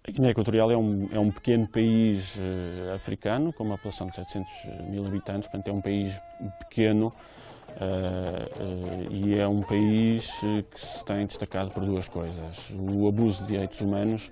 A Guiné Equatorial é um pequeno país africano, com uma população de 700 mil habitantes, portanto é um país pequeno e é um país que se tem destacado por duas coisas: o abuso de direitos humanos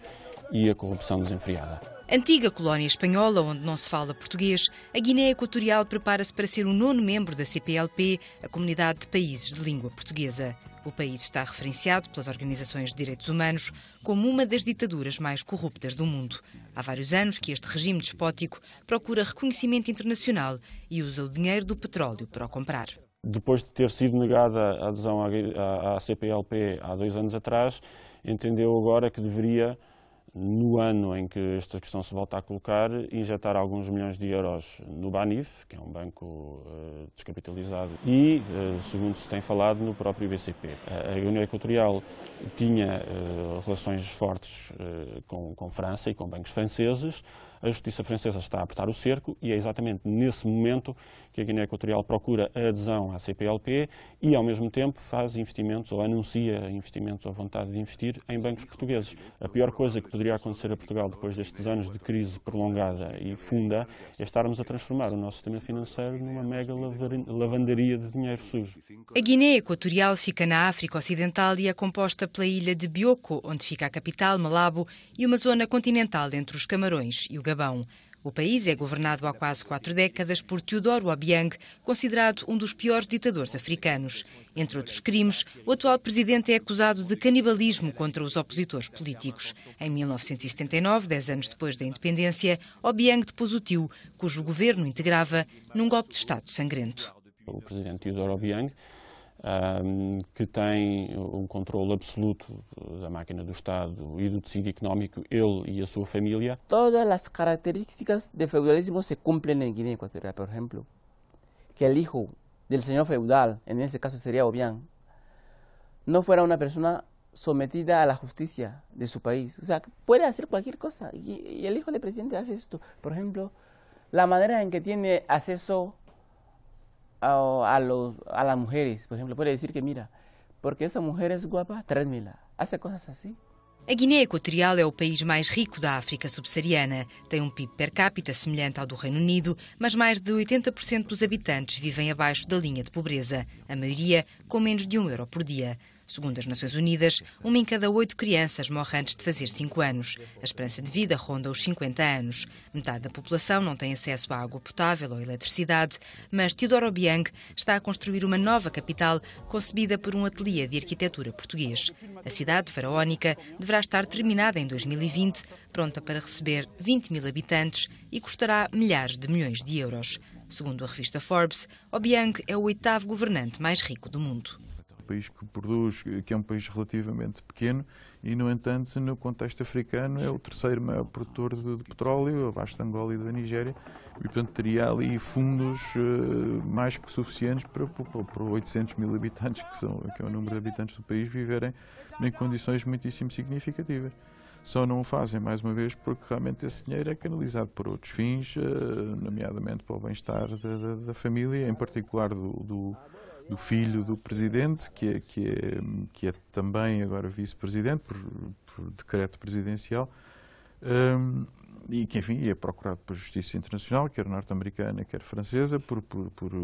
e a corrupção desenfreada. Antiga colónia espanhola, onde não se fala português, a Guiné Equatorial prepara-se para ser o 9º membro da CPLP, a Comunidade de Países de Língua Portuguesa. O país está referenciado pelas organizações de direitos humanos como uma das ditaduras mais corruptas do mundo. Há vários anos que este regime despótico procura reconhecimento internacional e usa o dinheiro do petróleo para o comprar. Depois de ter sido negada a adesão à CPLP há 2 anos atrás, entendeu agora que deveria, no ano em que esta questão se volta a colocar, injetar alguns milhões de euros no BANIF, que é um banco descapitalizado, e, segundo se tem falado, no próprio BCP. A Guiné Equatorial tinha relações fortes com França e com bancos franceses. A justiça francesa está a apertar o cerco e é exatamente nesse momento que a Guiné Equatorial procura a adesão à CPLP e, ao mesmo tempo, faz investimentos ou anuncia investimentos ou vontade de investir em bancos portugueses. A pior coisa que poderia acontecer a Portugal depois destes anos de crise prolongada e funda é estarmos a transformar o nosso sistema financeiro numa mega lavandaria de dinheiro sujo. A Guiné Equatorial fica na África Ocidental e é composta pela ilha de Bioko, onde fica a capital, Malabo, e uma zona continental entre os Camarões e o Gabão. O país é governado há quase 4 décadas por Teodoro Obiang, considerado um dos piores ditadores africanos. Entre outros crimes, o atual presidente é acusado de canibalismo contra os opositores políticos. Em 1979, 10 anos depois da independência, Obiang depôs o tio, cujo governo integrava, num golpe de Estado sangrento. O presidente Teodoro Obiang, que tem um controle absoluto da máquina do Estado e do tecido económico, ele e a sua família. Todas as características do feudalismo se cumprem em Guiné Equatorial, por exemplo, que o hijo del señor feudal, en ese caso sería Obiang, no fuera una persona sometida a la justicia de su país. O sea, puede hacer cualquier cosa y el hijo del presidente hace esto. Por ejemplo, la manera en que tiene acceso a las mujeres, por ejemplo, puede decir que mira, porque essa mujer es guapa, tráemela. Hace cosas así. A Guiné Equatorial é o país mais rico da África subsaariana. Tem um PIB per capita semelhante ao do Reino Unido, mas mais de 80% dos habitantes vivem abaixo da linha de pobreza, a maioria com menos de €1 por dia. Segundo as Nações Unidas, 1 em cada 8 crianças morre antes de fazer 5 anos. A esperança de vida ronda os 50 anos. Metade da população não tem acesso à água potável ou eletricidade, mas Teodoro Obiang está a construir uma nova capital concebida por um ateliê de arquitetura português. A cidade faraónica deverá estar terminada em 2020, pronta para receber 20 mil habitantes e custará milhares de milhões de euros. Segundo a revista Forbes, Obiang é o 8º governante mais rico do mundo. País que produz, que é um país relativamente pequeno e, no entanto, no contexto africano é o 3º maior produtor de petróleo, abaixo de Angola e da Nigéria, e, portanto, teria ali fundos mais que suficientes para 800 mil habitantes, que é o número de habitantes do país, viverem em condições muitíssimo significativas. Só não o fazem, mais uma vez, porque realmente esse dinheiro é canalizado para outros fins, nomeadamente para o bem-estar da família, em particular do filho do presidente, que é também agora vice-presidente, por decreto presidencial, e que, enfim, é procurado pela Justiça Internacional, quer norte-americana, quer francesa, por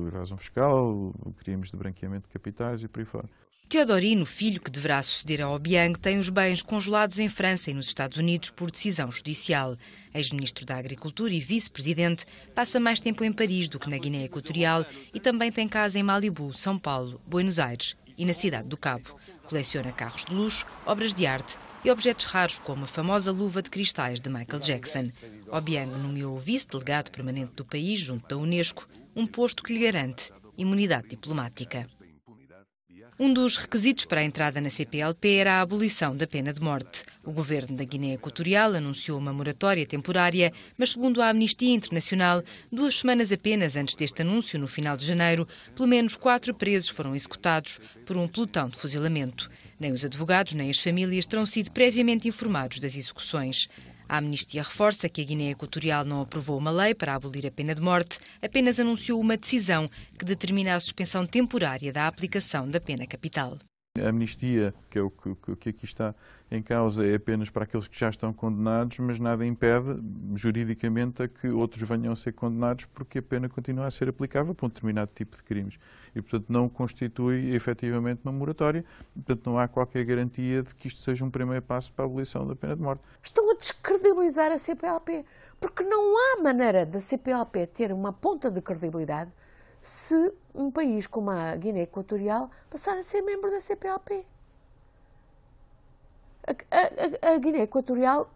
evasão fiscal, crimes de branqueamento de capitais e por aí fora. Teodorino, filho que deverá suceder a Obiang, tem os bens congelados em França e nos Estados Unidos por decisão judicial. Ex-ministro da Agricultura e vice-presidente, passa mais tempo em Paris do que na Guiné Equatorial e também tem casa em Malibu, São Paulo, Buenos Aires e na Cidade do Cabo. Coleciona carros de luxo, obras de arte e objetos raros como a famosa luva de cristais de Michael Jackson. Obiang nomeou o vice-delegado permanente do país junto da Unesco, um posto que lhe garante imunidade diplomática. Um dos requisitos para a entrada na CPLP era a abolição da pena de morte. O governo da Guiné Equatorial anunciou uma moratória temporária, mas segundo a Amnistia Internacional, 2 semanas apenas antes deste anúncio, no final de janeiro, pelo menos 4 presos foram executados por um pelotão de fuzilamento. Nem os advogados nem as famílias terão sido previamente informados das execuções. A Amnistia reforça que a Guiné Equatorial não aprovou uma lei para abolir a pena de morte, apenas anunciou uma decisão que determina a suspensão temporária da aplicação da pena capital. A amnistia, que é o que aqui está em causa, é apenas para aqueles que já estão condenados, mas nada impede, juridicamente, a que outros venham a ser condenados, porque a pena continua a ser aplicável para um determinado tipo de crimes. E, portanto, não constitui efetivamente uma moratória, portanto, não há qualquer garantia de que isto seja um primeiro passo para a abolição da pena de morte. Estão a descredibilizar a CPLP, porque não há maneira da CPLP ter uma ponta de credibilidade se um país como a Guiné Equatorial passar a ser membro da CPLP. A Guiné Equatorial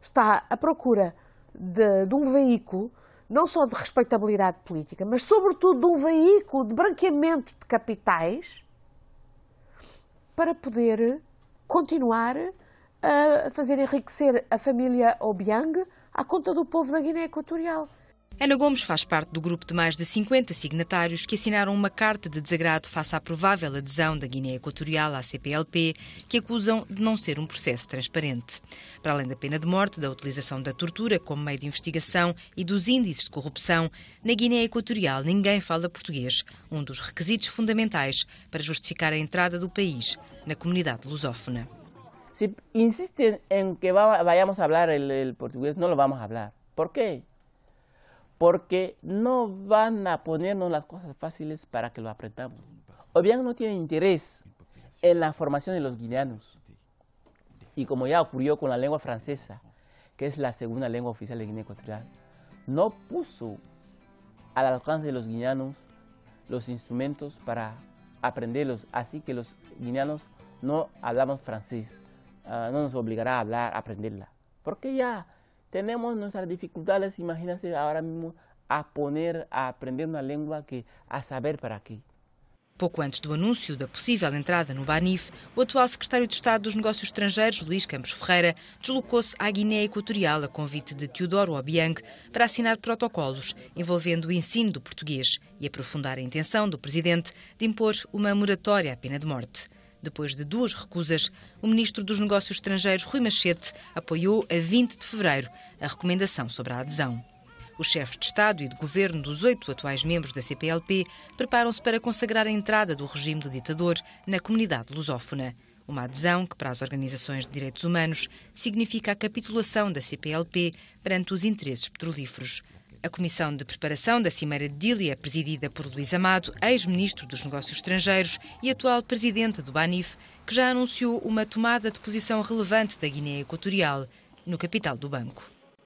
está à procura de um veículo, não só de respeitabilidade política, mas sobretudo de um veículo de branqueamento de capitais para poder continuar a fazer enriquecer a família Obiang à conta do povo da Guiné Equatorial. Ana Gomes faz parte do grupo de mais de 50 signatários que assinaram uma carta de desagrado face à provável adesão da Guiné Equatorial à CPLP, que acusam de não ser um processo transparente. Para além da pena de morte, da utilização da tortura como meio de investigação e dos índices de corrupção, na Guiné Equatorial ninguém fala português, um dos requisitos fundamentais para justificar a entrada do país na comunidade lusófona. Si insisten en que vayamos a hablar el portugués, no lo vamos a hablar. ¿Por qué? Porque no van a ponernos las cosas fáciles para que lo aprendamos. Obiang no tiene interés en la formación de los guineanos. Y como ya ocurrió con la lengua francesa, que es la segunda lengua oficial de Guinea Ecuatorial, no puso al alcance de los guineanos los instrumentos para aprenderlos. Así que los guineanos no hablamos francés. No nos obligará a hablar, a aprenderla. Porque ya tenemos nuestras dificultades, imagínense ahora mismo, a aprender una lengua que a saber para qué. Pouco antes do anúncio da possível entrada no Banif, o atual secretário de Estado dos Negócios Estrangeiros, Luís Campos Ferreira, deslocou-se à Guiné Equatorial a convite de Teodoro Obiang para assinar protocolos envolvendo o ensino do português e aprofundar a intenção do presidente de impor uma moratória à pena de morte. Depois de 2 recusas, o ministro dos Negócios Estrangeiros, Rui Machete, apoiou a 20 de fevereiro a recomendação sobre a adesão. Os chefes de Estado e de Governo dos 8 atuais membros da CPLP preparam-se para consagrar a entrada do regime do ditador na comunidade lusófona. Uma adesão que, para as organizações de direitos humanos, significa a capitulação da CPLP perante os interesses petrolíferos. A Comissão de Preparação da Cimeira de Dili é presidida por Luís Amado, ex-ministro dos Negócios Estrangeiros e atual presidente do Banif, que já anunciou uma tomada de posição relevante da Guiné Equatorial no capital do banco.